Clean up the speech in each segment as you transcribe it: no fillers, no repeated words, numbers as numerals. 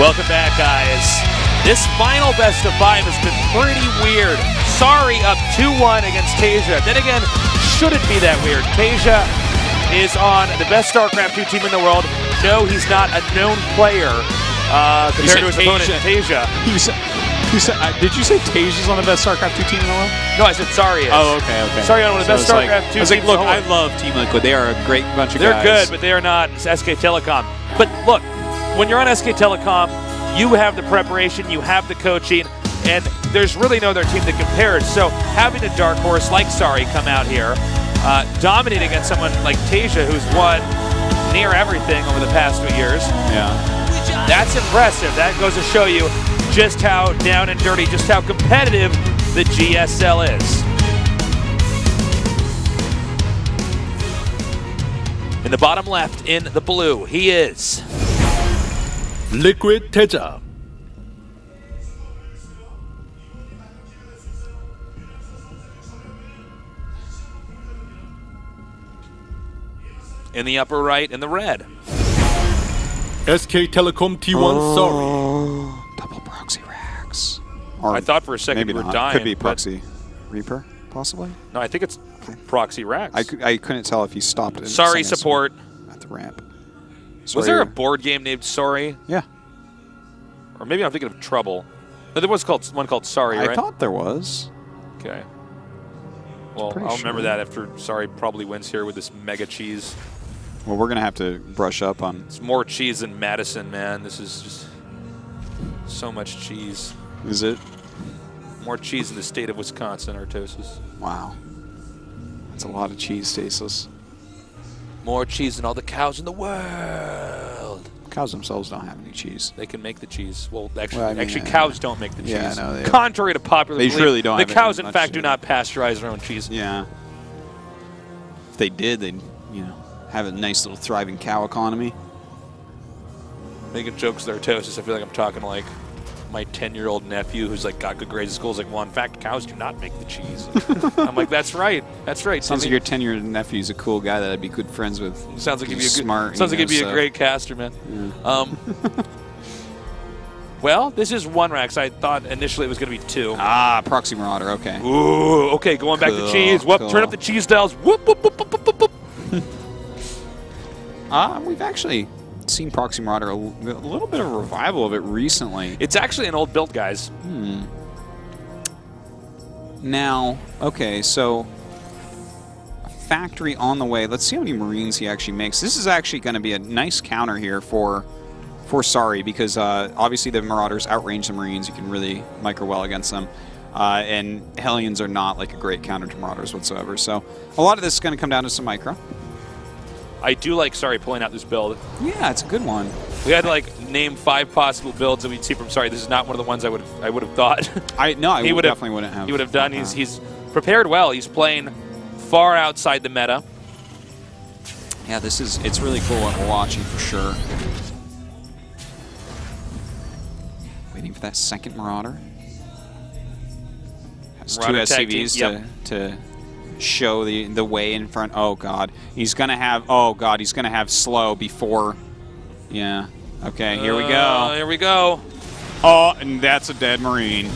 Welcome back, guys. This final best of 5 has been pretty weird. Sorry up 2-1 against TaeJa. Then again, should it be that weird? TaeJa is on the best StarCraft II team in the world. No, he's not a known player compared to his opponent, TaeJa. Did you say TaeJa's on the best StarCraft II team in the world? No, I said Sorry is. Oh, okay, okay. Sorry on one of the best StarCraft II teams. Look, I love Team Liquid. They are a great bunch of guys. They're good, but they are not SK Telecom. But look, when you're on SK Telecom, you have the preparation, you have the coaching, and there's really no other team that compares. So having a dark horse like Sorry come out here, dominate against someone like TaeJa, who's won near everything over the past 2 years. Yeah. That's impressive. That goes to show you just how down and dirty, just how competitive the GSL is. In the bottom left, in the blue, he is Liquid TaeJa. in the upper right, in the red. SK Telecom T1 Sorry. Double proxy racks. Or I thought for a second maybe we were not. dying. Could be proxy Reaper, possibly. No, I think it's proxy racks. I couldn't tell if he stopped. Sorry support at the ramp. Was there a board game named Sorry? Yeah. Or maybe I'm thinking of Trouble. No, there was one called Sorry, right? I thought there was. Okay. Well, I'll remember that after Sorry probably wins here with this mega cheese. Well, we're going to have to brush up on... It's more cheese than Madison, man. This is just so much cheese. Is it? More cheese in the state of Wisconsin, Artosis. Wow. That's a lot of cheese, Stasis. More cheese than all the cows in the world. Cows themselves don't have any cheese. They can make the cheese. Well, actually, Well, I mean, actually cows don't make the cheese. Yeah, no, they contrary to popular belief, really don't. The have cows, in much fact, do not pasteurize their own cheese. Yeah. If they did, they'd, you know, have a nice little thriving cow economy. Making jokes there, Artosis. I feel like I'm talking like my 10-year-old nephew who's like got good grades at school is like, well, in fact, cows do not make the cheese. I'm like, that's right. That's right. Sounds like your 10-year-old nephew's a cool guy that I'd be good friends with. Sounds like he'd be smart. Sounds like he'd be a great caster, man. Yeah. Well, this is one rack. So I thought initially it was going to be two. Ah, Proxy Marauder. Okay. Ooh, okay. Going back to cheese. Whoop, turn up the cheese dials. Whoop, whoop, whoop, whoop, whoop, whoop. We've actually seen Proxy Marauder a little bit of a revival of it recently. It's actually an old build, guys. Now, okay, so factory on the way. Let's see how many Marines he actually makes. This is actually going to be a nice counter here for Sorry, because obviously the Marauders outrange the Marines. You can really micro well against them. And Hellions are not like a great counter to Marauders whatsoever. So a lot of this is going to come down to some micro. I do like Sorry pulling out this build. Yeah, it's a good one. We had to like name 5 possible builds that we'd see from Sorry. This is not one of the ones I would have thought. I definitely wouldn't have. He would have done. He's prepared well. He's playing far outside the meta. Yeah, it's really cool what we're watching for sure. Waiting for that second Marauder. Has Marauder 2 SCVs to show the way in front. Oh god, he's gonna have slow before. Yeah. Okay, here we go. Here we go. Oh, and that's a dead Marine.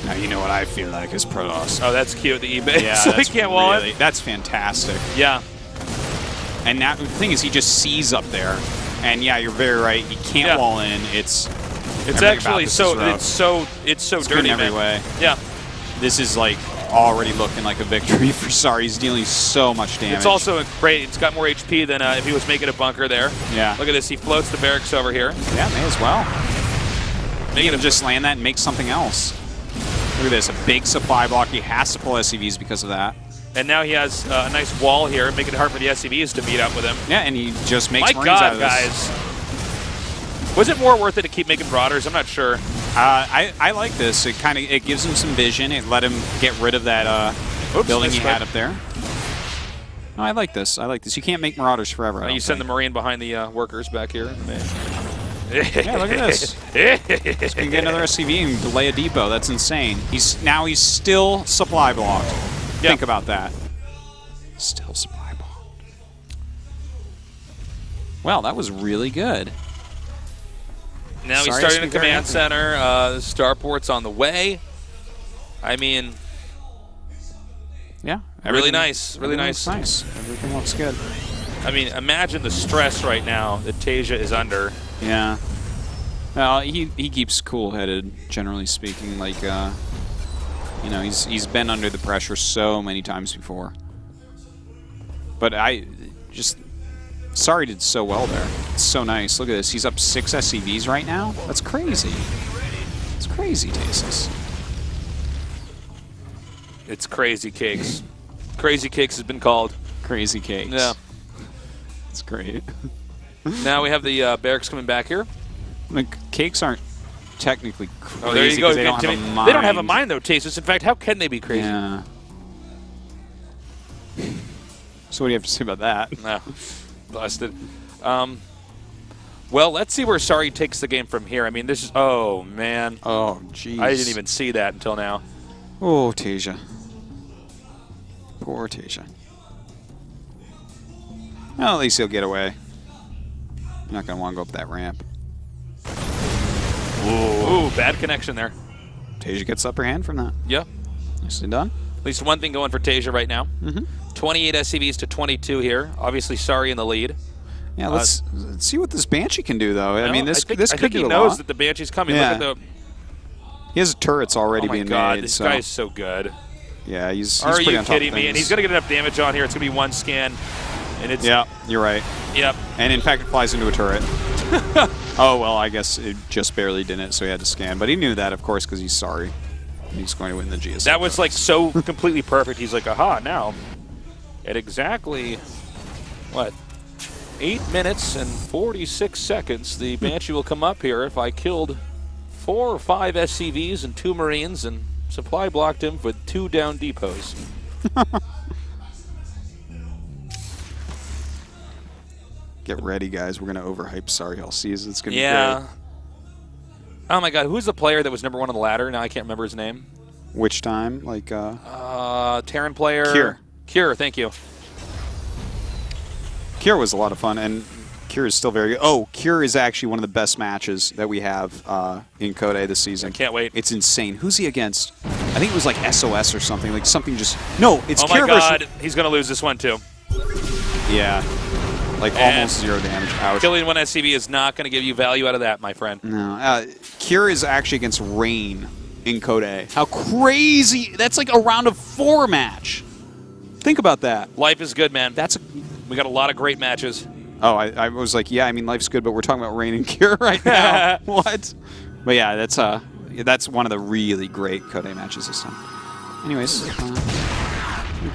Now you know what I feel like as Protoss. Oh, that's cute. The eBay. Yeah, so he can't wall it. That's fantastic. Yeah. And now the thing is, he just sees up there, and yeah, you're very right. He can't wall in. It's actually it's so dirty in every way. Yeah. This is like already looking like a victory for Sorry. He's dealing so much damage. It's also great. It's got more HP than if he was making a bunker there. Yeah. Look at this. He floats the barracks over here. Yeah, may as well. Maybe he'll just land that and make something else. Look at this. A big supply block. He has to pull SCVs because of that. And now he has a nice wall here, making it hard for the SCVs to meet up with him. Yeah, and he just makes Marines God, out of this. Guys. Was it more worth it to keep making Marauders? I'm not sure. I like this. It gives him some vision. It let him get rid of that building he had up there. No, I like this. I like this. You can't make Marauders forever. You send the Marine behind the workers back here. Yeah, look at this. He's going to get another SCV and delay a depot. That's insane. Now he's still supply blocked. Yep. Think about that. Still supply blocked. Well, that was really good. Now he's starting a command center. Starport's on the way. I mean, yeah, really nice. Really nice. Nice. Everything looks good. I mean, imagine the stress right now that TaeJa is under. Yeah. Well, he keeps cool-headed, generally speaking. Like, you know, he's been under the pressure so many times before. But Sorry did so well there. It's so nice. Look at this. He's up 6 SCVs right now. That's crazy. It's crazy, TaeJa. It's crazy cakes. Crazy cakes has been called. Crazy cakes. Yeah. It's great. Now we have the barracks coming back here. Like, cakes aren't technically crazy. Oh, there you go. They don't have a mind. They don't have a mind, though, TaeJa. In fact, how can they be crazy? Yeah. So what do you have to say about that? No. Busted. Well, let's see where Sorry takes the game from here. I mean, this is... Oh, man. Oh, jeez. I didn't even see that until now. Oh, TaeJa. Poor TaeJa. Well, at least he'll get away. You're not going to want to go up that ramp. Ooh, bad connection there. TaeJa gets the upper hand from that. Yeah. Nicely done. At least one thing going for TaeJa right now. 28 SCVs to 22 here. Obviously, Sorry in the lead. Yeah, let's see what this Banshee can do, though. I mean, this could do a lot. I think he knows that the Banshee's coming. Yeah. Look at the... He has turrets already being made. Oh, my God. This guy is so good. Yeah, he's Are pretty you on top of kidding me? things. And he's going to get enough damage on here. It's going to be one scan. And it's... Yeah, you're right. Yep. And, in fact, it flies into a turret. Oh, well, I guess it just barely didn't, so he had to scan. But he knew that, of course, because he's Sorry. He's going to win the GSL. That was, like, so completely perfect. He's like, aha, now. At exactly, what, 8 minutes and 46 seconds, the Banshee will come up here if I killed 4 or 5 SCVs and 2 Marines and supply blocked him with 2 down depots. Get ready, guys. We're going to overhype Sorry all season. It's going to be great. Oh, my God. Who's the player that was #1 on the ladder? Now I can't remember his name. Which time? Like, Terran player. Cure. Cure, thank you. Cure was a lot of fun, and Cure is still very good. Oh, Cure is actually one of the best matches that we have in Code A this season. I can't wait. It's insane. Who's he against? I think it was like SOS or something. Like something just... No, it's Cure versus... Oh, my God. versus... He's going to lose this one, too. Yeah. Like almost 0 damage. Ouch. Killing 1 SCV is not going to give you value out of that, my friend. No. Cure is actually against Rain in Code A. How crazy! That's like a round of 4 match. Think about that. Life is good, man. We got a lot of great matches. Oh, I was like, yeah, I mean, life's good, but we're talking about Rain and Cure right now. What? But yeah, that's one of the really great Code A matches this time. Anyways.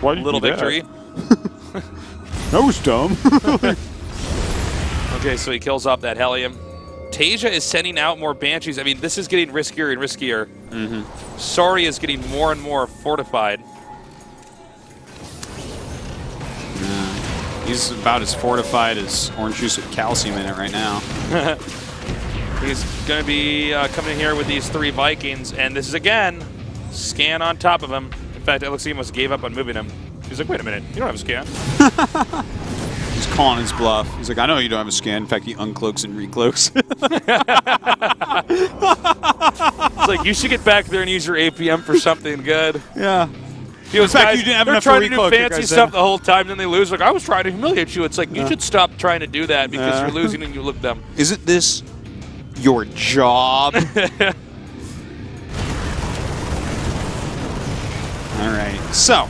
Little victory. That was dumb. Okay, so he kills off that Helium. TaeJa is sending out more Banshees. I mean, this is getting riskier and riskier. Sorry is getting more and more fortified. He's about as fortified as orange juice with calcium in it right now. He's going to be coming in here with these 3 Vikings, and this is, again, scan on top of him. In fact, it looks like he almost gave up on moving him. He's like, wait a minute, you don't have a scan. He's calling his bluff. He's like, I know you don't have a scan. In fact, he uncloaks and recloaks. It's like, you should get back there and use your APM for something good. Yeah. In fact, you didn't have they're enough trying to to do recloak, fancy stuff the whole time, then they lose. Like, I was trying to humiliate you. It's like, you should stop trying to do that because you're losing and you look dumb. Isn't this your job? All right. So,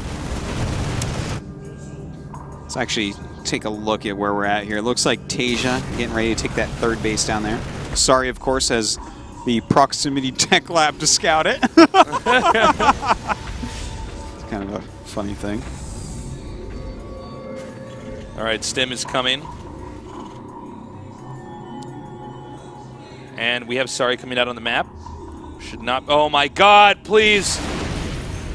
let's actually take a look at where we're at here. It looks like TaeJa getting ready to take that 3rd base down there. Sorry, of course, has the proximity tech lab to scout it. Kind of a funny thing. All right, Stim is coming. And we have Sorry coming out on the map. Should not... Oh, my God, please.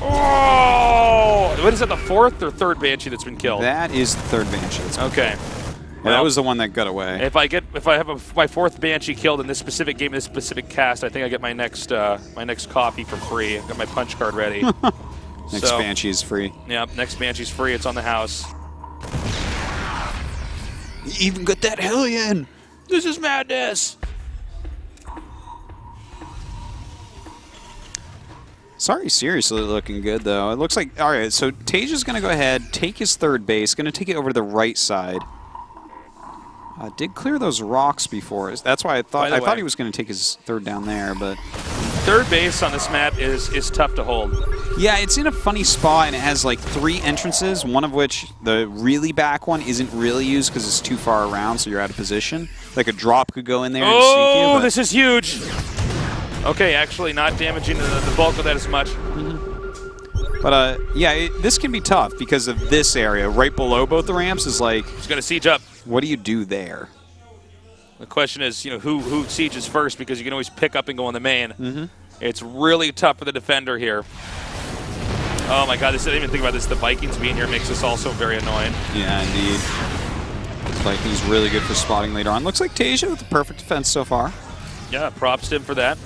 Oh! What is that, the 4th or 3rd Banshee that's been killed? That is the 3rd Banshee that's been okay. killed. Well, that was the one that got away. If I have my 4th Banshee killed in this specific game, this specific cast, I think I get my next copy for free. I've got my punch card ready. Next Banshee is free. Yeah, next Banshee's free. It's on the house. You even got that Hellion! This is madness! Sorry, seriously looking good, though. It looks like... All right, so TaeJa's going to go ahead, take his third base, going to take it over to the right side. Did clear those rocks before. That's why I thought he was going to take his third down there, but... Third base on this map is tough to hold. Yeah, it's in a funny spot, and it has like 3 entrances, one of which, the really back one, isn't really used because it's too far around, so you're out of position. Like a drop could go in there and sneak you. Oh, this is huge! Okay, actually not damaging the bulk of that as much. But, yeah, this can be tough because of this area. Right below both the ramps is like... He's going to siege up. What do you do there? The question is, you know, who sieges first, because you can always pick up and go on the main. It's really tough for the defender here. Oh my God, I didn't even think about this. The Vikings being here makes this also very annoying. Yeah, indeed. Vikings really good for spotting later on. Looks like TaeJa with the perfect defense so far. Yeah, props to him for that.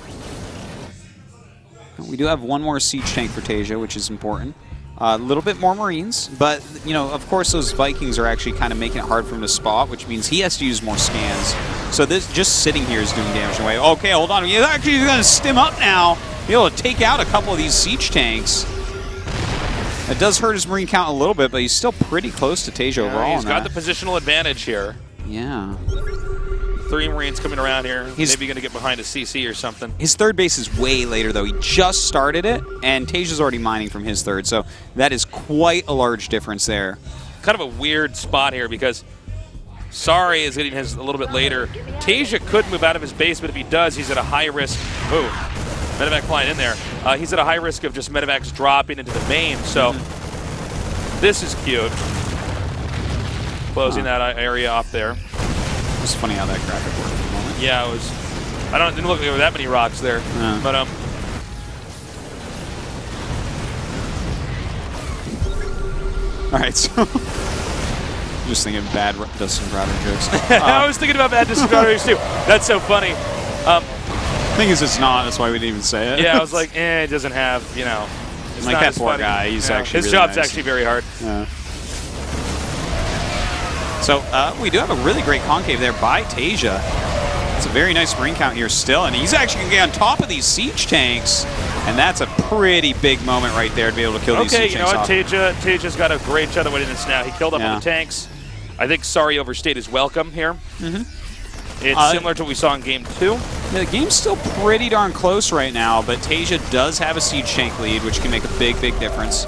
We do have one more siege tank for TaeJa, which is important. A little bit more Marines, but, you know, of course those Vikings are actually kind of making it hard for him to spot, which means he has to use more scans. So this just sitting here is doing damage away. Okay, hold on. He's actually going to stim up now. Be able to take out a couple of these siege tanks. It does hurt his Marine count a little bit, but he's still pretty close to TaeJa overall. He's got the positional advantage here. Yeah. 3 Marines coming around here. Maybe going to get behind a CC or something. His third base is way later, though. He just started it, and TaeJa's already mining from his third, so that is quite a large difference there. Kind of a weird spot here because Sorry is getting his a little bit later. TaeJa could move out of his base, but if he does, he's at a high risk. Ooh, medevac flying in there. He's at a high risk of just medevacs dropping into the main, so this is cute. Closing that area off there. It's funny how that graphic worked at the moment. Yeah, it was. Didn't look like there were that many rocks there, but all right, so I'm just thinking bad Dustin Crowder jokes. I was thinking about bad Dustin Crowder jokes too. That's so funny. Thing is, it's not. That's why we didn't even say it. Yeah, I was like, it doesn't have, you know. It's like not that as poor funny. guy. He's actually his really job's nice. actually very hard. Yeah. So we do have a really great concave there by TaeJa. It's a very nice Marine count here still, and he's actually going to get on top of these siege tanks, and that's a pretty big moment right there to be able to kill these siege tanks off. Okay, you know what? TaeJa's got a great shot at winning this now. He killed up all the tanks. I think Sorry overstayed his welcome here. It's similar to what we saw in Game 2. Yeah, the game's still pretty darn close right now, but TaeJa does have a siege tank lead, which can make a big, big difference.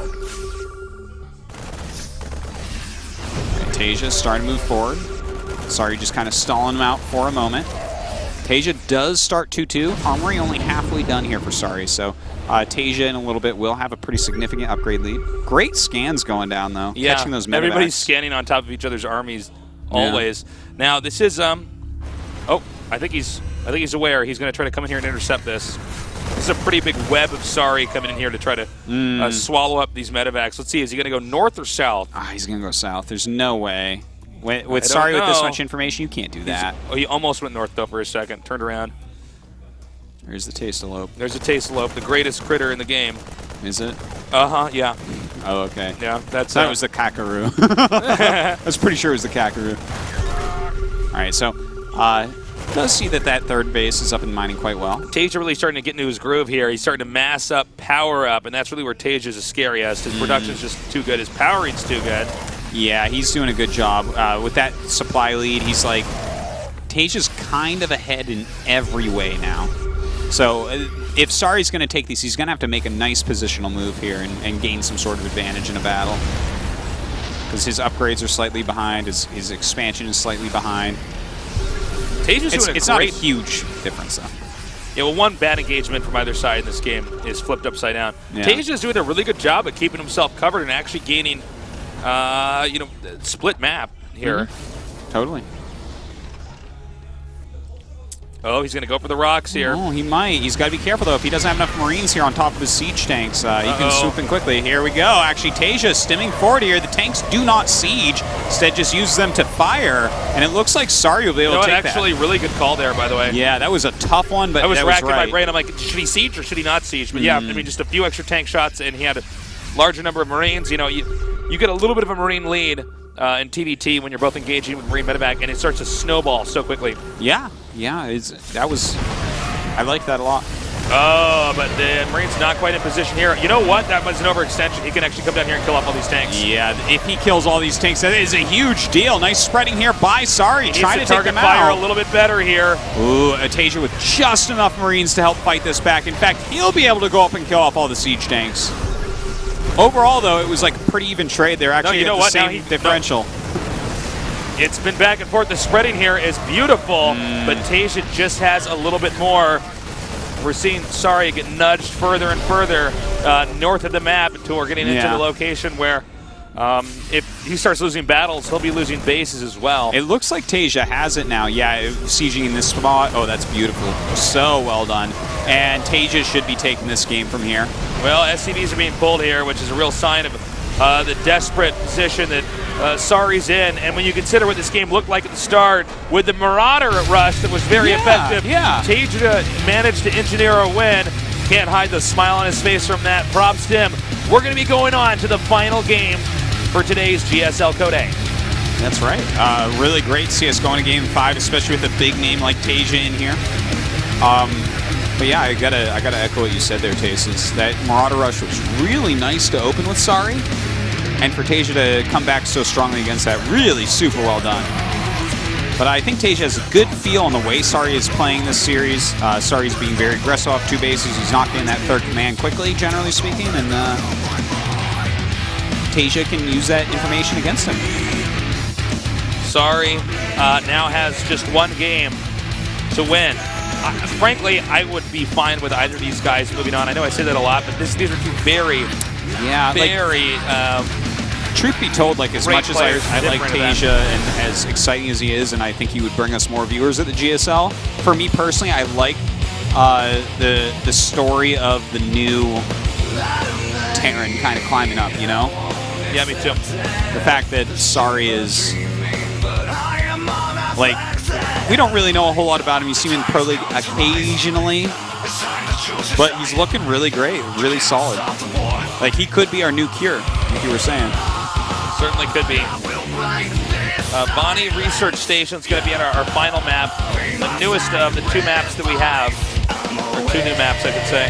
TaeJa starting to move forward. Sorry, just kind of stalling him out for a moment. TaeJa does start 2-2. Armory only halfway done here for Sorry, so TaeJa in a little bit will have a pretty significant upgrade lead. Great scans going down, though. Yeah, catching those medevacs. Everybody's scanning on top of each other's armies always. Now, this is, I think he's aware. He's going to try to come in here and intercept this. This is a pretty big web of Sorry coming in here to try to swallow up these medevacs. Let's see, is he going to go north or south? He's going to go south. There's no way. With Sorry with this much information, you can't do that. He almost went north, though, for a second. Turned around. There's the Tastelope. There's a Tastelope, the greatest critter in the game. Is it? Yeah. Oh, okay. Yeah, that's... That was the Kakaroo. I was pretty sure it was the Kakaroo. All right, so... does see that third base is up and mining quite well. TaeJa really starting to get into his groove here. He's starting to mass up, power up, and that's really where TaeJa's is scariest. His production's just too good. His powering's too good. Yeah, he's doing a good job. With that supply lead, he's like... TaeJa's kind of ahead in every way now. So if Sorry's going to take these, he's going to have to make a nice positional move here and gain some sort of advantage in a battle. Because his upgrades are slightly behind, his expansion is slightly behind. It's not a huge difference, though. Yeah, well, one bad engagement from either side in this game is flipped upside down. Yeah. TaeJa's doing a really good job at keeping himself covered and actually gaining, split map here. Totally. Oh, he's going to go for the rocks here. Oh, he might. He's got to be careful, though. If he doesn't have enough Marines here on top of his siege tanks, he can swoop in quickly. Here we go. Actually, TaeJa stimming forward here. The tanks do not siege. Instead, just uses them to fire. And it looks like Sorry will be able to take that. Actually, really good call there, by the way. Yeah, that was a tough one, but I was racking right. my brain. I'm like, should he siege or should he not siege? But yeah, I mean, just a few extra tank shots, and he had a larger number of Marines. You know, you get a little bit of a Marine lead in TvT when you're both engaging with Marine medevac, and it starts to snowball so quickly. Yeah, I like that a lot. Oh, but the Marine's not quite in position here. You know what? That was an overextension. He can actually come down here and kill off all these tanks. Yeah, if he kills all these tanks, that is a huge deal. Nice spreading here by Sari, trying to take them fire out. a little bit better here. Ooh, TaeJa with just enough Marines to help fight this back. In fact, he'll be able to go up and kill off all the siege tanks. Overall, though, it was like a pretty even trade. They're actually at the same differential. It's been back and forth. The spreading here is beautiful, but TaeJa just has a little bit more. We're seeing Sari get nudged further and further north of the map until we're getting into the location where if he starts losing battles, he'll be losing bases as well. It looks like TaeJa has it now. Yeah, sieging in this spot. Oh, that's beautiful. So well done. And TaeJa should be taking this game from here. Well, SCVs are being pulled here, which is a real sign of the desperate position that Sari's in. And when you consider what this game looked like at the start, with the Marauder rush that was very effective, TaeJa managed to engineer a win. Can't hide the smile on his face from that. Props to him. We're going to be going on to the final game for today's GSL Code A. That's right. Really great to see us going to Game 5, especially with a big name like TaeJa in here. But yeah, I gotta echo what you said there, Tasis. That Marauder rush was really nice to open with Sari, and for TaeJa to come back so strongly against that, really super well done. But I think TaeJa has a good feel on the way Sari is playing this series. Sari's being very aggressive off 2 bases. He's not getting that third command quickly, generally speaking, and TaeJa can use that information against him. Sari now has just 1 game to win. Frankly, I would be fine with either of these guys moving on. I know I say that a lot, but these are 2 very, truth be told, like as much as I like TaeJa and as exciting as he is, and I think he would bring us more viewers at the GSL, for me personally, I like the story of the new Terran kind of climbing up, you know? Yeah, me too. The fact that Sari is, like, we don't really know a whole lot about him. You see him in Pro League occasionally, but he's looking really great, really solid. Like, he could be our new Cure, like you were saying. Certainly could be. Bonnie Research Station is going to be on our final map, the newest of the 2 maps that we have, or 2 new maps, I could say.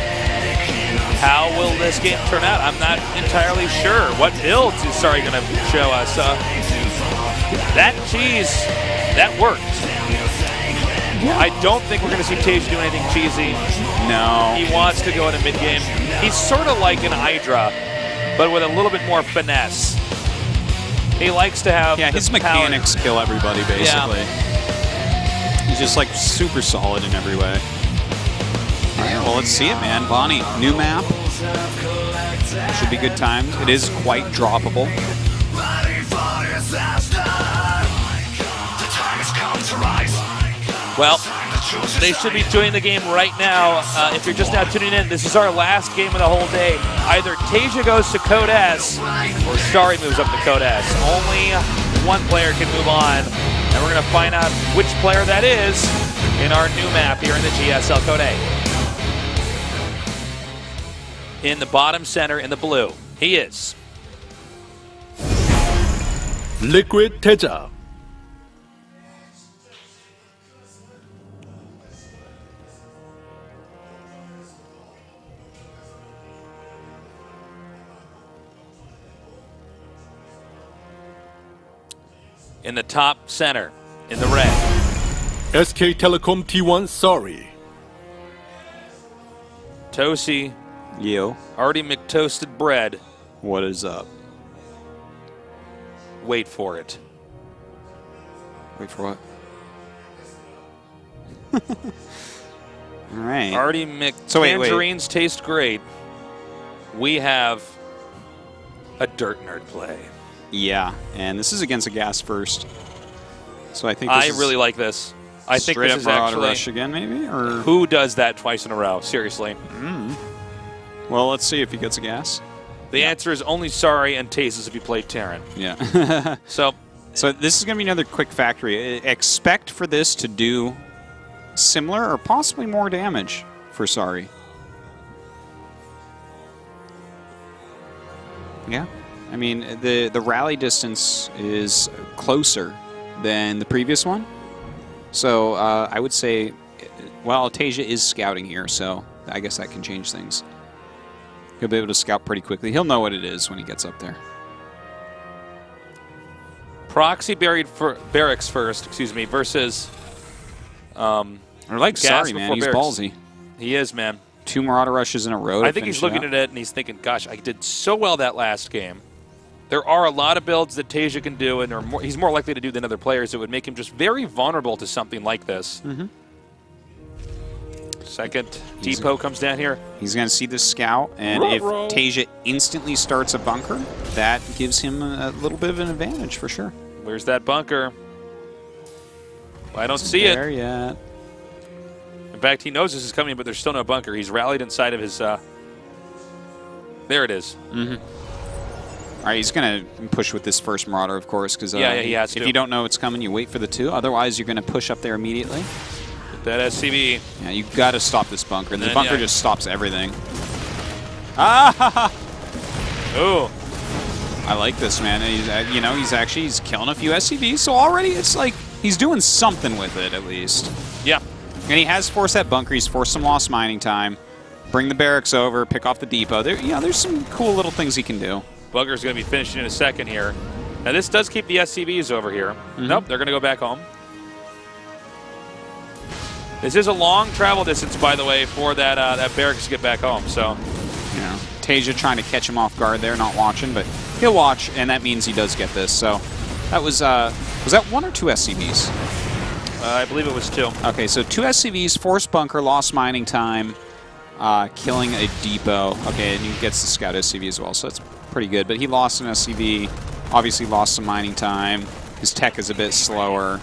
How will this game turn out? I'm not entirely sure. What builds is Sari going to show us? That cheese, that worked. I don't think we're going to see TaeJa do anything cheesy. No. He wants to go into mid-game. He's sort of like an Hydra, but with a little bit more finesse. He likes to have his mechanics kill everybody, basically. Yeah. He's just, like, super solid in every way. All right, well, let's see it, man. Bonnie, new map. Should be good times. It is quite droppable. Well, they should be joining the game right now. If you're just now tuning in, this is our last game of the whole day. Either TaeJa goes to Code S or Sari moves up to Code S. Only 1 player can move on, and we're going to find out which player that is in our new map here in the GSL Code A. In the bottom center in the blue, he is Liquid TaeJa. in the top center in the red. SK Telecom T1 Sari. Toasty. Yo. Already McToasted bread. What is up? Wait for it. Wait for what? All right. Artie McTangerines taste great. We have a dirt nerd play. Yeah, and this is against a gas first. So I think I really like this. I think this is actually rush again, maybe, or who does that twice in a row? Seriously. Well, let's see if he gets a gas. The answer is only Sari and Tases if you play Terran. Yeah. So this is going to be another quick factory. Expect for this to do similar or possibly more damage for Sari. Yeah. I mean, the rally distance is closer than the previous one. So I would say, well, TaeJa is scouting here, so I guess that can change things. He'll be able to scout pretty quickly. He'll know what it is when he gets up there. Proxy buried for barracks first, excuse me, versus I like Gas Sorry, man. before He's barracks. ballsy. He is, man. 2 Marauder rushes in a row. I think he's looking at it and he's thinking, gosh, I did so well that last game. There are a lot of builds that TaeJa can do, and he's more likely to do than other players. It would make him just very vulnerable to something like this. Second depot comes down here. He's going to see the scout, and if TaeJa instantly starts a bunker, that gives him a little bit of an advantage for sure. Where's that bunker? Well, I don't see it. There yet. In fact, he knows this is coming, but there's still no bunker. He's rallied inside of his... there it is. All right, he's going to push with this first Marauder, of course, because he has to. If you don't know it's coming, you wait for the 2. Otherwise, you're going to push up there immediately. That SCV. Yeah, you've got to stop this bunker. And the bunker just stops everything. Ooh. I like this, man. He's, you know, he's killing a few SCVs, so already it's like he's doing something with it, at least. Yeah. And he has forced that bunker. He's forced some lost mining time. Bring the barracks over, pick off the depot. There's some cool little things he can do. Bunker's going to be finishing in a second here. Now, this does keep the SCVs over here. Nope, they're going to go back home. This is a long travel distance, by the way, for that barracks to get back home. So, you know, TaeJa trying to catch him off guard there, not watching, but he'll watch, and that means he does get this. So, that was that 1 or 2 SCVs? I believe it was 2. Okay, so 2 SCVs, forced bunker, lost mining time, killing a depot. Okay, and he gets the scout SCV as well, so that's pretty good. But he lost an SCV, obviously lost some mining time. His tech is a bit slower.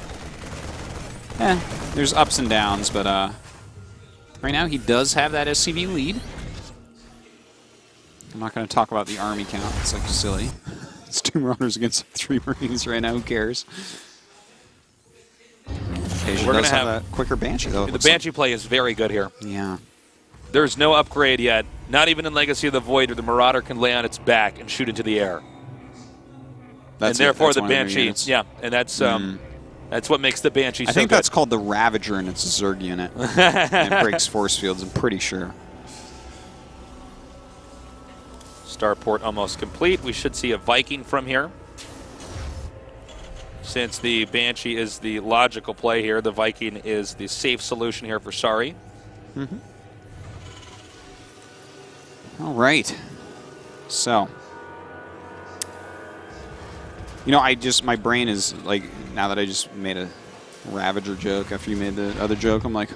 There's ups and downs, but right now he does have that SCV lead. I'm not going to talk about the army count. It's like silly. It's 2 Marauders against 3 Marines right now. Who cares? TaeJa does have a quicker Banshee, though. The Banshee play is very good here. Yeah. There's no upgrade yet. Not even in Legacy of the Void where the Marauder can lay on its back and shoot into the air. And therefore the Banshee, and that's what makes the Banshee so I think good. that's called the Ravager, and it's a Zerg unit. And it breaks force fields, I'm pretty sure. Starport almost complete. We should see a Viking from here. Since the Banshee is the logical play here, the Viking is the safe solution here for Sorry. All right. So, you know, my brain is like, now that I just made a Ravager joke after you made the other joke, I'm like,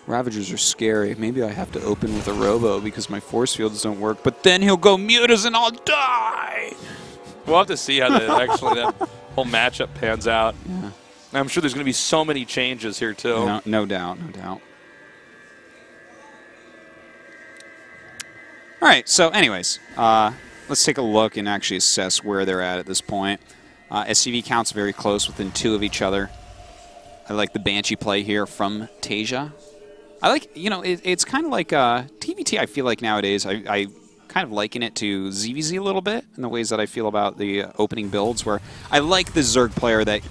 Ravagers are scary. Maybe I have to open with a Robo because my force fields don't work, but then he'll go Mutas and I'll die. We'll have to see how that whole matchup pans out. Yeah. I'm sure there's going to be so many changes here, too. No doubt, no doubt. All right, so anyways, let's take a look and actually assess where they're at this point. SCV counts very close, within 2 of each other. I like the Banshee play here from TaeJa. I like, you know, it's kind of like TvT, I feel like nowadays. I kind of liken it to ZVZ a little bit in the ways that I feel about the opening builds, where I like the Zerg player that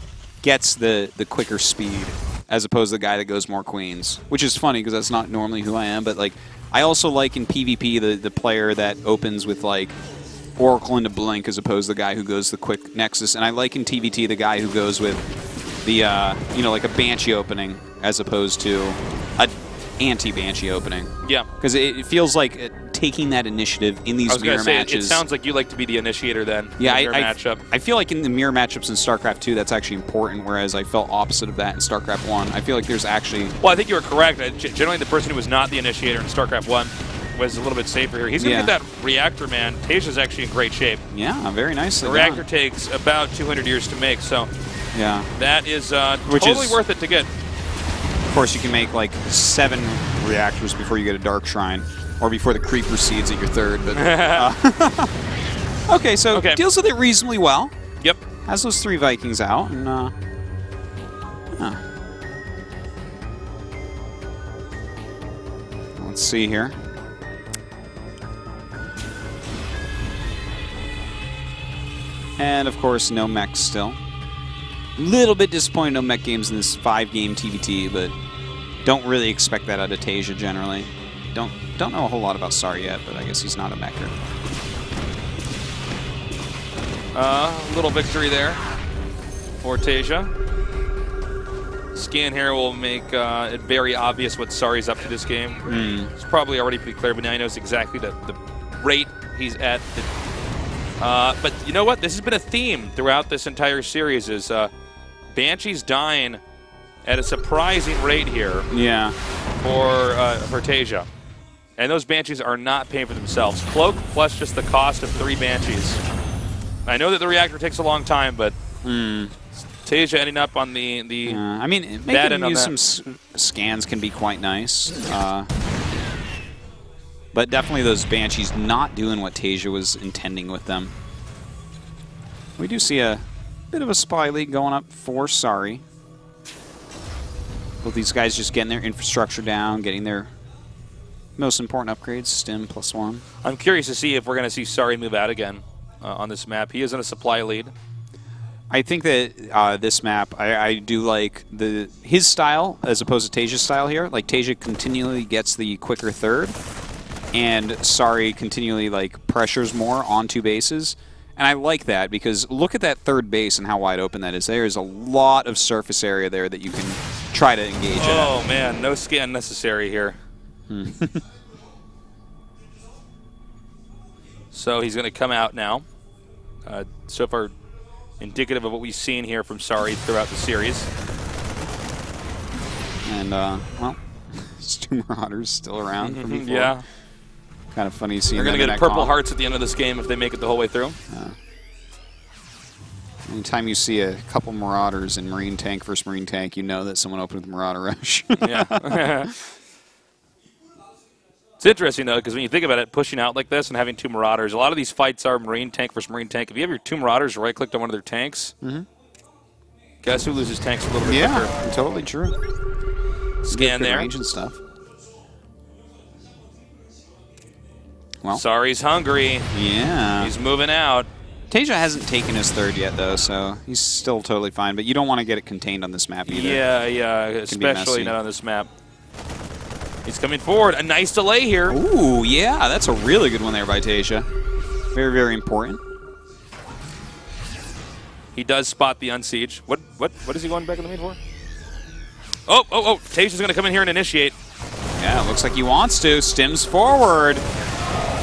gets the quicker speed as opposed to the guy that goes more queens, which is funny because that's not normally who I am, but like I also like in PvP the player that opens with like Oracle into Blink as opposed to the guy who goes the quick Nexus, and I like in TvT the guy who goes with the you know, like a Banshee opening as opposed to a anti-Banshee opening. Yeah. Because it feels like taking that initiative in these mirror matches. It sounds like you like to be the initiator then. Yeah, matchup. I feel like in the mirror matchups in StarCraft II, that's actually important, whereas I felt opposite of that in StarCraft 1. I feel like there's actually... Well, I think you were correct. Generally, the person who was not the initiator in StarCraft 1 was a little bit safer here. He's going to get that reactor, man. TaeJa's actually in great shape. Yeah, very nicely The reactor takes about 200 years to make, so yeah, that is totally worth it to get. Of course, you can make like 7 reactors before you get a Dark Shrine, or before the Creeper Seeds at your 3rd. But okay, so deals with it reasonably well. Yep. Has those 3 Vikings out, and let's see here. And of course, no mechs still. Little bit disappointed no mech games in this 5-game TvT, but don't really expect that out of TaeJa generally. Don't know a whole lot about Sari yet, but I guess he's not a mecher. Little victory there for TaeJa. Scan here will make it very obvious what Sari's up to this game. It's probably already pretty clear, but now he knows exactly the rate he's at. But you know what? This has been a theme throughout this entire series is Banshee's dying at a surprising rate here. Yeah. For TaeJa. And those Banshees are not paying for themselves. Cloak plus just the cost of 3 Banshees. I know that the reactor takes a long time, but TaeJa ending up on the I mean, making him use some scans can be quite nice. But definitely those Banshees not doing what TaeJa was intending with them. We do see a bit of a spy lead going up for Sari. Both these guys just getting their infrastructure down, getting their most important upgrades, Stim +1. I'm curious to see if we're going to see Sari move out again on this map. He is in a supply lead. I think that this map, I do like his style as opposed to TaeJa's style here. Like TaeJa continually gets the quicker third, and Sari continually like pressures more on 2 bases. And I like that because look at that third base and how wide open that is. There's a lot of surface area there that you can try to engage in. Oh man, no scan necessary here. So he's going to come out now. So far, indicative of what we've seen here from Sari throughout the series. And, well, Stu Marauders still around from before. Yeah. Kind of funny seeing They're going to get purple hearts at the end of this game if they make it the whole way through. Anytime you see a couple Marauders in Marine Tank versus Marine Tank, you know that someone opened with Marauder Rush. Yeah. It's interesting, though, because when you think about it, pushing out like this and having 2 Marauders, a lot of these fights are Marine Tank versus Marine Tank. If you have your 2 Marauders right-clicked on one of their tanks, guess who loses tanks a little bit quicker? Yeah, totally true. Scan there. Range and stuff. Well, Sari's hungry. Yeah. He's moving out. TaeJa hasn't taken his third yet, though, so he's still totally fine. But you don't want to get it contained on this map either. Yeah, especially not on this map. He's coming forward. A nice delay here. Ooh, yeah, that's a really good one there by TaeJa. Very, very important. He does spot the unsiege. What is he going back in the main for? Oh, TaeJa's going to come in here and initiate. Yeah, it looks like he wants to. Stims forward.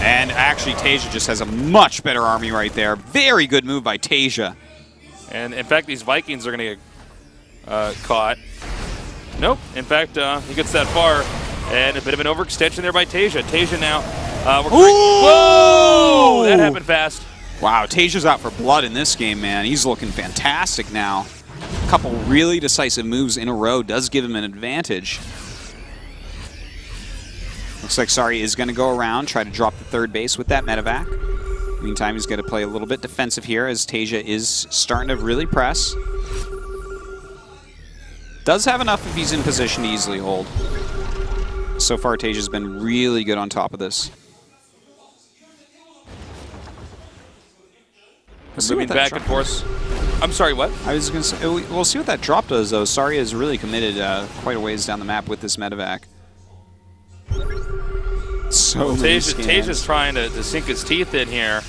And actually, TaeJa just has a much better army right there. Very good move by TaeJa. And in fact, these Vikings are going to get caught. Nope. In fact, he gets that far. And a bit of an overextension there by TaeJa. TaeJa now. Whoa! That happened fast. Wow, TaeJa's out for blood in this game, man. He's looking fantastic now. A couple really decisive moves in a row does give him an advantage. Looks like Sari is going to go around, try to drop the third base with that medevac. Meantime, he's going to play a little bit defensive here as TaeJa is starting to really press. Does have enough if he's in position to easily hold. So far, TaeJa's been really good on top of this. Moving back and forth. I'm sorry, what? I was going to say, we'll see what that drop does, though. Sari is really committed quite a ways down the map with this medevac. So TaeJa's trying to sink his teeth in here.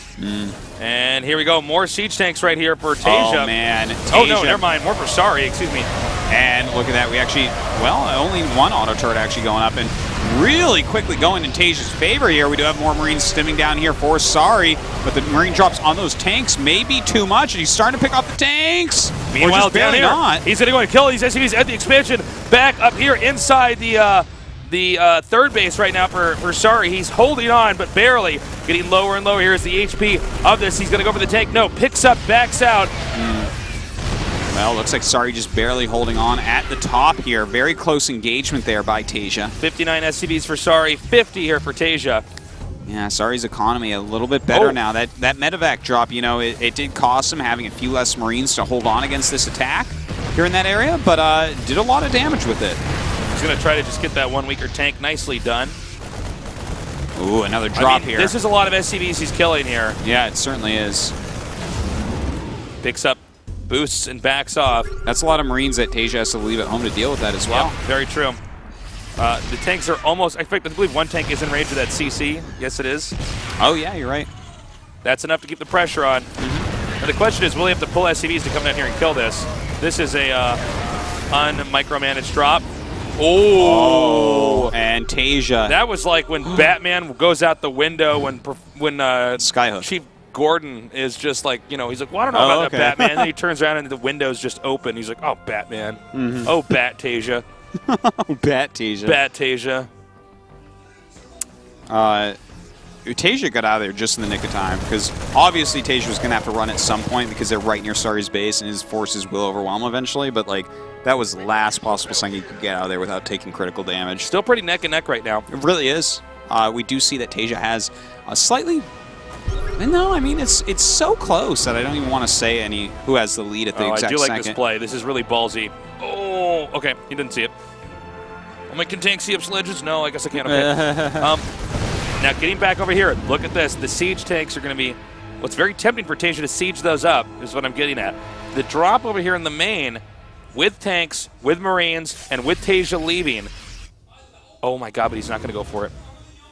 And here we go. More siege tanks right here for TaeJa. Oh, man. Oh, no, never mind. More for Sari, excuse me. And look at that. We actually, well, only one auto turret actually going up and really quickly going in TaeJa's favor here. We do have more Marines stimming down here for Sari, but the Marine drops on those tanks may be too much, and he's starting to pick off the tanks. Meanwhile, down here, he's going to go and kill these SCVs at the expansion. Back up here inside the third base right now for Sari. He's holding on, but barely. Getting lower and lower. Here's the HP of this. He's going to go for the tank. No, picks up, backs out. Well, looks like Sari just barely holding on at the top here. Very close engagement there by TaeJa. 59 SCVs for Sari, 50 here for TaeJa. Yeah, Sari's economy a little bit better now. That medevac drop, you know, it did cost him having a few less Marines to hold on against this attack here in that area, but did a lot of damage with it. He's going to try to just get that one weaker tank. Nicely done. Ooh, another drop here. This is a lot of SCVs he's killing here. Yeah, it certainly is. Picks up boosts and backs off. That's a lot of Marines that TaeJa has to leave at home to deal with that as well. Yep, very true. The tanks are almost, in fact, I believe one tank is in range of that CC. Yes, it is. Oh, yeah, you're right. That's enough to keep the pressure on. And the question is, will he have to pull SCVs to come down here and kill this? This is a un-micromanaged drop. Oh, and TaeJa. That was like when Batman goes out the window when Skyhook. Chief Gordon is just like, you know, he's like, well, I don't know about that Batman. And then he turns around and the window's just open. He's like, oh, Batman. Oh, Bat TaeJa. Bat TaeJa. Bat TaeJa. TaeJa got out of there just in the nick of time because obviously TaeJa was going to have to run at some point because they're right near Sari's base and his forces will overwhelm eventually, but like that was the last possible thing he could get out of there without taking critical damage. Still pretty neck and neck right now. It really is. We do see that TaeJa has a slightly... No, I mean, it's so close that I don't even want to say who has the lead at the exact second. I do like this play. This is really ballsy. Oh, okay. He didn't see it. Oh, can tank see up sledges? No, I guess I can't. Okay. Now, getting back over here, look at this. The siege tanks are going to be... Well, it's very tempting for TaeJa to siege those up, is what I'm getting at. The drop over here in the main, with tanks, with Marines, and with TaeJa leaving. Oh, my God, but he's not going to go for it.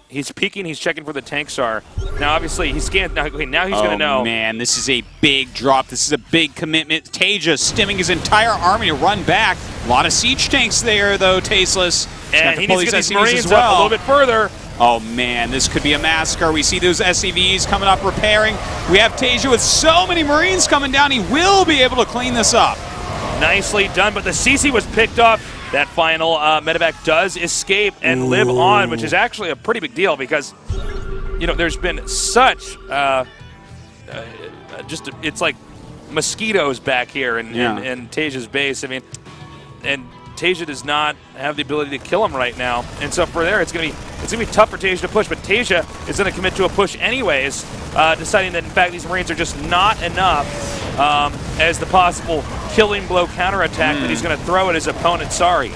He's peeking. He's checking where the tanks are. Now, obviously, he's scanned. Now he's going to know. Oh, man, this is a big drop. This is a big commitment. TaeJa stemming his entire army to run back. A lot of siege tanks there, though, Tasteless. And he needs to get these Marines up a little bit further. Oh, man, this could be a massacre. We see those SCVs coming up, repairing. We have TaeJa with so many Marines coming down. He will be able to clean this up. Nicely done, but the CC was picked off. That final medevac does escape and live on, which is actually a pretty big deal because, you know, there's been such it's like mosquitoes back here in TaeJa's base. I mean, and TaeJa does not have the ability to kill him right now, and so for there, it's gonna be tough for TaeJa to push. But TaeJa is gonna commit to a push anyways, deciding that in fact these Marines are just not enough as the possible killing blow counterattack that he's gonna throw at his opponent. Sari.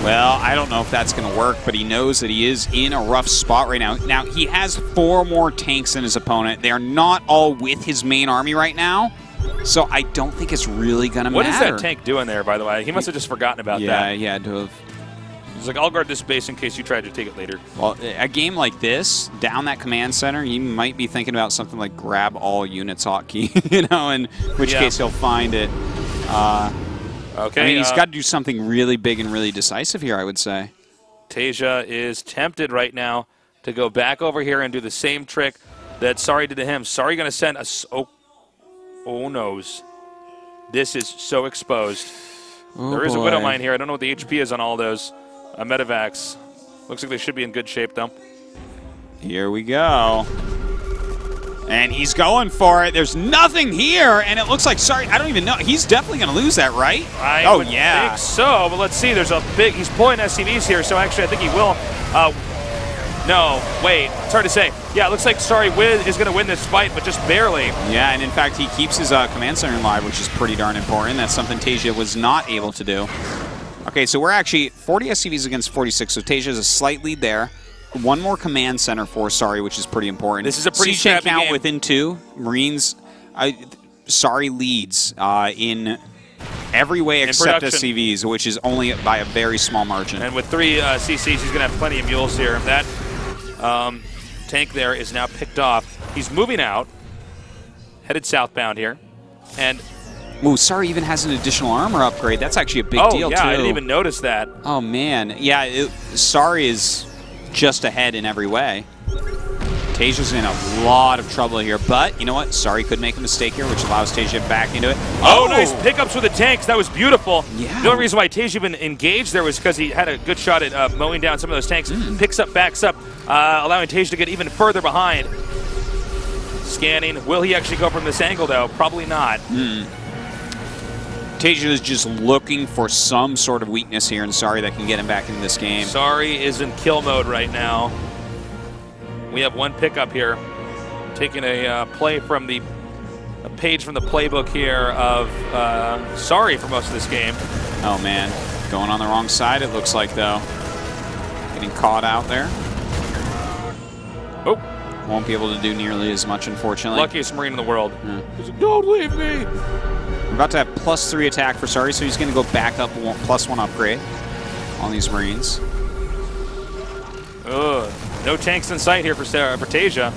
Well, I don't know if that's going to work, but he knows that he is in a rough spot right now. Now, he has 4 more tanks than his opponent. They are not all with his main army right now, so I don't think it's really going to matter. What is that tank doing there, by the way? He must have just forgotten about that. Yeah, he had to have. He's like, I'll guard this base in case you try to take it later. Well, a game like this, down that command center, you might be thinking about something like grab all units hotkey, you know, in which case he'll find it. Okay. I mean, he's got to do something really big and really decisive here, I would say. TaeJa is tempted right now to go back over here and do the same trick that Sari did to him. Sari going to send a... Oh, noes. This is so exposed. Oh, there is a Widow Mine here. I don't know what the HP is on all those medevacs. Looks like they should be in good shape, though. Here we go. And he's going for it. There's nothing here, and it looks like, sorry, I don't even know. He's definitely going to lose that, right? I would think so, but let's see. There's a big, he's pulling SCVs here, so actually I think he will. No, wait, it's hard to say. Yeah, it looks like Sari is going to win this fight, but just barely. Yeah, and in fact, he keeps his command center alive, which is pretty darn important. That's something TaeJa was not able to do. Okay, so we're actually 40 SCVs against 46, so TaeJa has a slight lead there. 1 more command center for Sari, which is pretty important. This is a pretty siege count game. within 2. Marines, Sari leads in every way except SCVs, which is only by a very small margin. And with 3 CCs, he's going to have plenty of mules here. That tank there is now picked off. He's moving out, headed southbound here, and... Ooh, Sari even has an additional armor upgrade. That's actually a big deal, too. I didn't even notice that. Oh, man. Yeah, Sari is just ahead in every way. TaeJa's in a lot of trouble here, but you know what? Sari could make a mistake here, which allows TaeJa back into it. Oh, nice pickups with the tanks. That was beautiful. Yeah. The only reason why TaeJa even engaged there was because he had a good shot at mowing down some of those tanks. Picks up, backs up, allowing TaeJa to get even further behind. Scanning. Will he actually go from this angle, though? Probably not. TaeJa is just looking for some sort of weakness here in Sari that can get him back into this game. Sari is in kill mode right now. We have 1 pickup here. Taking a page from the playbook here of Sari for most of this game. Oh, man. Going on the wrong side, it looks like, though. Getting caught out there. Oh. Won't be able to do nearly as much, unfortunately. Luckiest Marine in the world. He's like, don't leave me. We're about to have +3 attack for Sari, so he's going to go back up +1 upgrade on these Marines. Ugh. No tanks in sight here for TaeJa.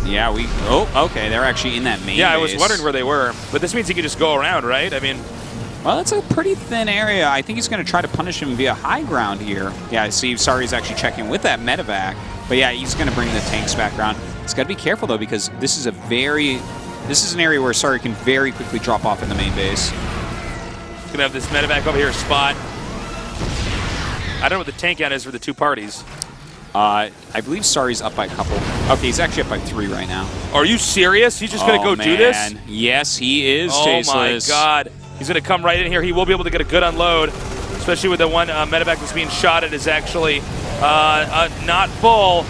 Yeah, oh, okay, they're actually in that main Yeah, I base. was wondering where they were. But this means he could just go around, right? I mean... Well, it's a pretty thin area. I think he's going to try to punish him via high ground here. Yeah, I see Sari's actually checking with that medevac. But yeah, he's going to bring the tanks back around. He's got to be careful, though, because this is an area where Sari can very quickly drop off in the main base. He's going to have this medevac over here spot. I don't know what the tank count is for the two parties. I believe Sari's up by a couple. Okay, he's actually up by 3 right now. Are you serious? He's just going to go do this? Yes, he is, Oh, Tasteless. my God. He's going to come right in here. He will be able to get a good unload, especially with the one medevac that's being shot at is actually not full.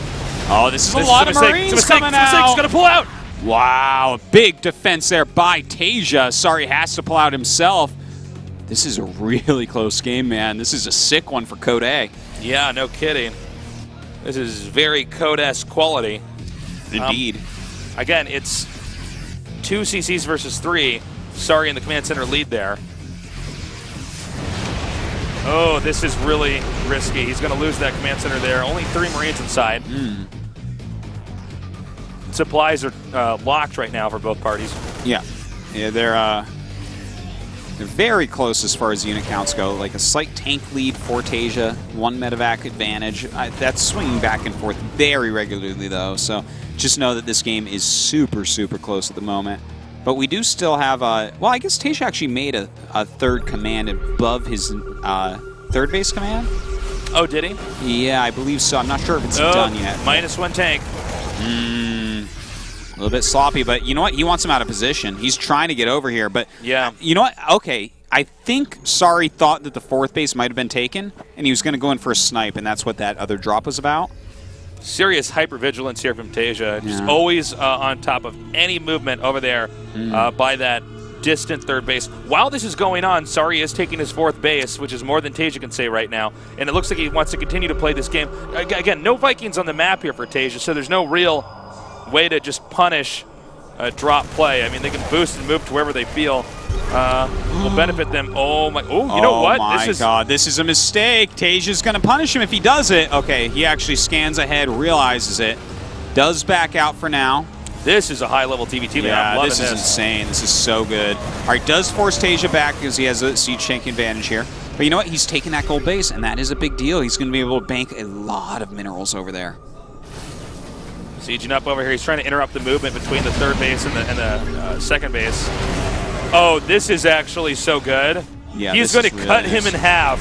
Oh, this is a lot of Marines coming out. He's going to pull out. Wow, big defense there by TaeJa. Sari has to pull out himself. This is a really close game, man. This is a sick one for Code A. Yeah, no kidding. This is very Code S quality. Indeed. Again, it's 2 CCs versus 3. Sari in the command center lead there. Oh, this is really risky. He's going to lose that command center there. Only 3 Marines inside. Supplies are locked right now for both parties. Yeah, they're very close as far as unit counts go. Like a slight tank lead for TaeJa, 1 medevac advantage. That's swinging back and forth very regularly, though. So just know that this game is super, super close at the moment. But we do still have, well, I guess TaeJa actually made a 3rd command above his 3rd base command. Oh, did he? Yeah, I believe so. I'm not sure if it's done yet. -1 tank. A little bit sloppy, but you know what? He wants him out of position. He's trying to get over here, but yeah. You know what? Okay, I think Sari thought that the 4th base might have been taken, and he was going to go in for a snipe, and that's what that other drop was about. Serious hypervigilance here from TaeJa. Just always on top of any movement over there by that distant 3rd base. While this is going on, Sari is taking his 4th base, which is more than TaeJa can say right now, and it looks like he wants to continue to play this game. Again, no Vikings on the map here for TaeJa, so there's no real way to just punish a drop play. I mean, they can boost and move to wherever they feel will benefit them. Oh my! Oh, you know what? Oh my God! This is a mistake. TaeJa's going to punish him if he does it. Okay, he actually scans ahead, realizes it, does back out for now. This is a high-level TvT. Yeah, I'm loving this is insane. This is so good. All right, does force TaeJa back because he has a siege tank advantage here. But you know what? He's taking that gold base, and that is a big deal. He's going to be able to bank a lot of minerals over there. Sieging up over here. He's trying to interrupt the movement between the 3rd base and the 2nd base. Oh, this is actually so good. Yeah, he's going to cut him in half.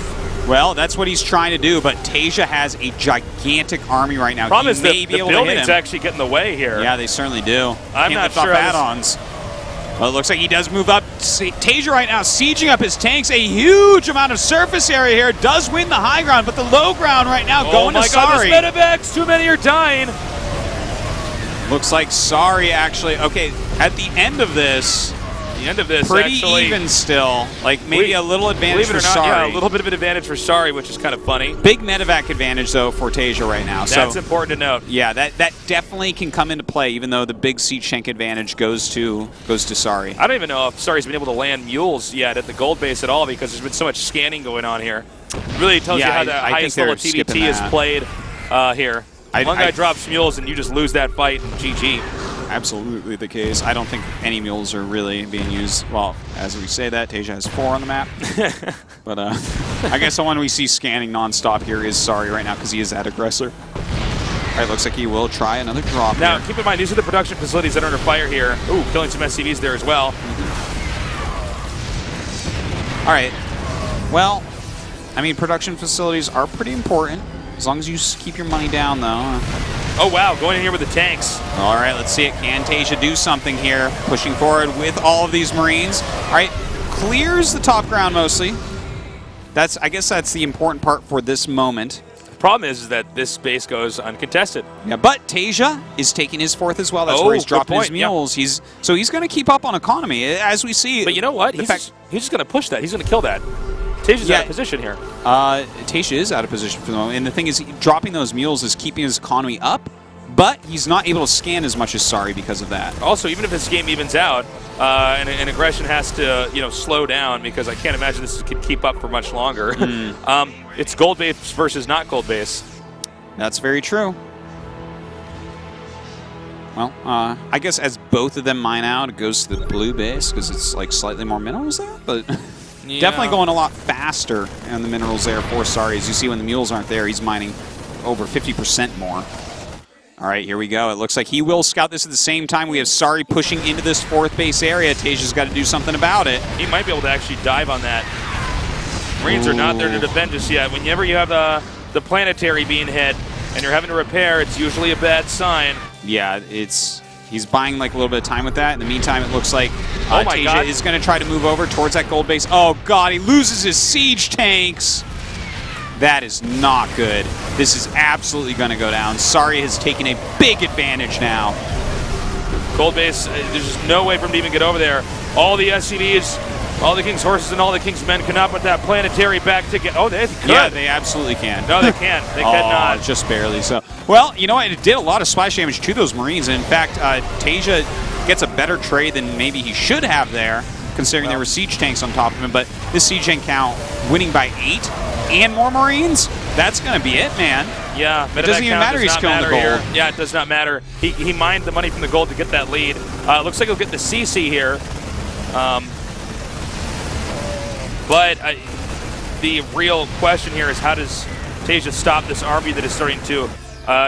Well, that's what he's trying to do, but TaeJa has a gigantic army right now. Problem is the building's actually getting in the way here. Yeah, they certainly do. I'm not sure. Add-ons. Well, it looks like he does move up. TaeJa right now sieging up his tanks. A huge amount of surface area here. Does win the high ground, but the low ground right now going to Sari. Oh my God, this medevacs. Too many are dying. Looks like Sari actually, okay, at the end of this, pretty actually, even still. Like maybe a little advantage for Sari. Yeah, a little bit of an advantage for Sari, which is kind of funny. Big medevac advantage though for TaeJa right now. That's important to note. Yeah, that definitely can come into play, even though the big siege tank advantage goes to Sari. I don't even know if Sari's been able to land mules yet at the gold base at all because there's been so much scanning going on here. It really tells you how the highest level TvT is played here. One guy drops mules and you just lose that fight and GG. Absolutely the case. I don't think any mules are really being used. Well, as we say that, TaeJa has 4 on the map. But I guess the one we see scanning nonstop here is Sari right now because he is that aggressor. All right, looks like he will try another drop now, here. Keep in mind, these are the production facilities that are under fire here. Ooh, killing some SCVs there as well. All right. Well, I mean, production facilities are pretty important. As long as you keep your money down, though. Oh, wow. Going in here with the tanks. All right, let's see it. Can TaeJa do something here? Pushing forward with all of these Marines. All right, clears the top ground mostly. I guess that's the important part for this moment. The problem is that this base goes uncontested. Yeah, but TaeJa is taking his 4th as well. That's where he's dropping his mules. Yeah. So he's going to keep up on economy, as we see. But you know what? He's just going to push that. He's going to kill that. TaeJa's out of position here. TaeJa is out of position for the moment. And the thing is, dropping those mules is keeping his economy up, but he's not able to scan as much as Sari because of that. Also, even if this game evens out, and aggression has to slow down because I can't imagine this could keep up for much longer. it's gold base versus not gold base. That's very true. Well, I guess as both of them mine out, it goes to the blue base because it's like slightly more minerals there, but yeah. Definitely going a lot faster on the minerals there for Sari. As you see when the mules aren't there, he's mining over 50% more. All right, here we go. It looks like he will scout this at the same time. We have Sari pushing into this 4th base area. TaeJa's got to do something about it. He might be able to actually dive on that. Marines are not there to defend just yet. Whenever you have the planetary being hit and you're having to repair, it's usually a bad sign. Yeah, he's buying like a little bit of time with that. In the meantime, it looks like TaeJa is going to try to move over towards that gold base. Oh, God, he loses his siege tanks. That is not good. This is absolutely going to go down. Sari has taken a big advantage now. Gold base, there's just no way for him to even get over there. All the SCVs, all the King's horses, and all the King's men cannot put that planetary back to get. Oh, they could. Yeah, they absolutely can. No, they can't. They cannot. Just barely. So, well, you know what? It did a lot of splash damage to those Marines. And in fact, TaeJa gets a better trade than maybe he should have there, considering there were siege tanks on top of him. But this siege tank count, winning by 8 and more Marines, that's going to be it, man. Yeah, it doesn't even matter he's killing the gold. Here. Yeah, it does not matter. He mined the money from the gold to get that lead. It looks like he'll get the CC here. But the real question here is, how does TaeJa stop this army that is starting to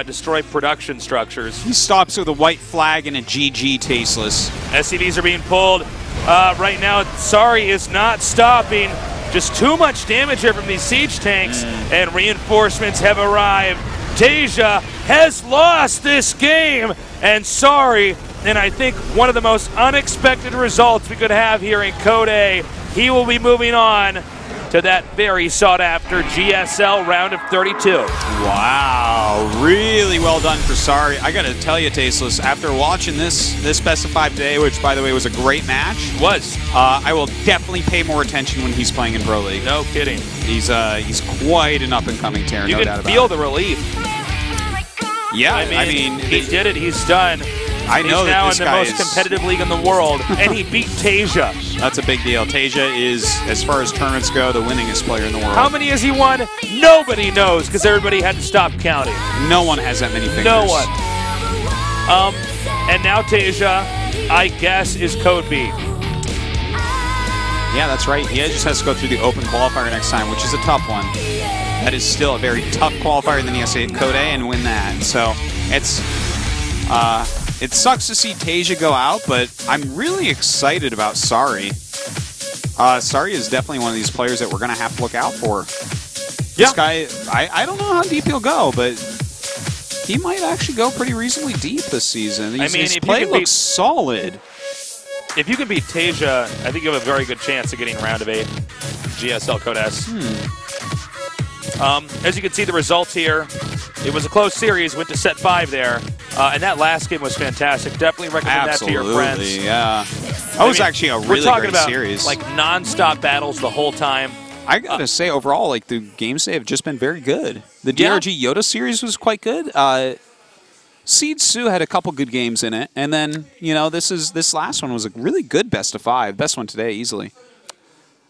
destroy production structures? He stops with a white flag and a GG tasteless. SCVs are being pulled. Right now, Sari is not stopping. Just too much damage here from these siege tanks, and reinforcements have arrived. TaeJa has lost this game, and Sari, and I think one of the most unexpected results we could have here in Code A, he will be moving on to that very sought-after GSL round of 32. Wow, really well done for Sari. I got to tell you, Tasteless, after watching this Best of 5 today, which, by the way, was a great match. I will definitely pay more attention when he's playing in Pro League. No kidding. He's quite an up-and-coming Terran, no doubt about it. You can feel the relief. Yeah, I mean he did it. He's done. I know he's now in the most competitive league in the world, and he beat TaeJa. That's a big deal. TaeJa is, as far as tournaments go, the winningest player in the world. How many has he won? Nobody knows, because everybody had to stop counting. No one has that many fingers. No one. And now TaeJa, I guess, is Code B. Yeah, that's right. He just has to go through the open qualifier next time, which is a tough one. That is still a very tough qualifier, and then he has to hit Code A and win that. So it sucks to see TaeJa go out, but I'm really excited about Sari. Sari is definitely one of these players that we're going to have to look out for. This guy, I don't know how deep he'll go, but he might actually go pretty reasonably deep this season. His play looks solid. If you can beat TaeJa, I think you have a very good chance of getting round of 8 GSL Code S. As you can see the results here, it was a close series, went to set 5 there. And that last game was fantastic. Definitely recommend that to your friends. Yeah. That was actually a really great series. Like non-stop battles the whole time. I gotta say, overall, like the games today have just been very good. The DRG Yoda series was quite good. Seed Sue had a couple good games in it, and then this last one was a really good best of 5, best one today easily.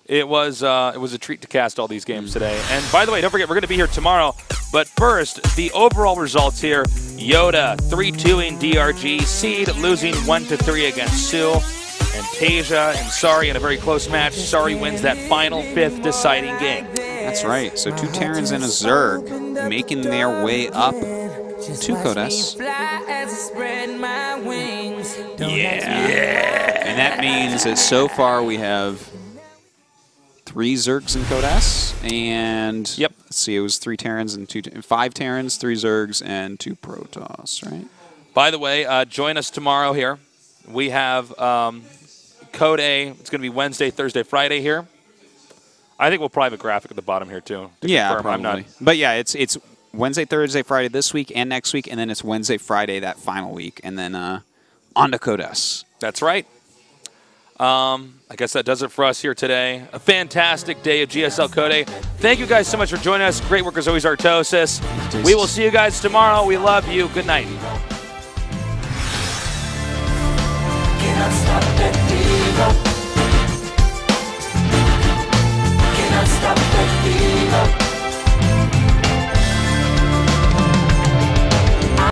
It was a treat to cast all these games today. And by the way, don't forget, we're going to be here tomorrow. But first, the overall results here: Yoda 3-2 in DRG, Seed losing 1-3 against Sue, and TaeJa and Sari in a very close match. Sari wins that final 5th deciding game. That's right. So 2 Terrans and a Zerg making their way up to Code S. Yeah. And that means that so far we have 3 Zergs in Code S, and let's see, it was 3 Terrans and 5 Terrans, 3 Zergs, and 2 Protoss, right? By the way, join us tomorrow here. We have Code A. It's going to be Wednesday, Thursday, Friday here. I think we'll probably have a graphic at the bottom here too. Yeah, probably. But yeah, it's Wednesday, Thursday, Friday this week and next week, and then it's Wednesday, Friday that final week, and then on to Code S. That's right. I guess that does it for us here today. A fantastic day of GSL Code A. Thank you guys so much for joining us. Great work as always, Artosis. We will see you guys tomorrow. We love you. Good night.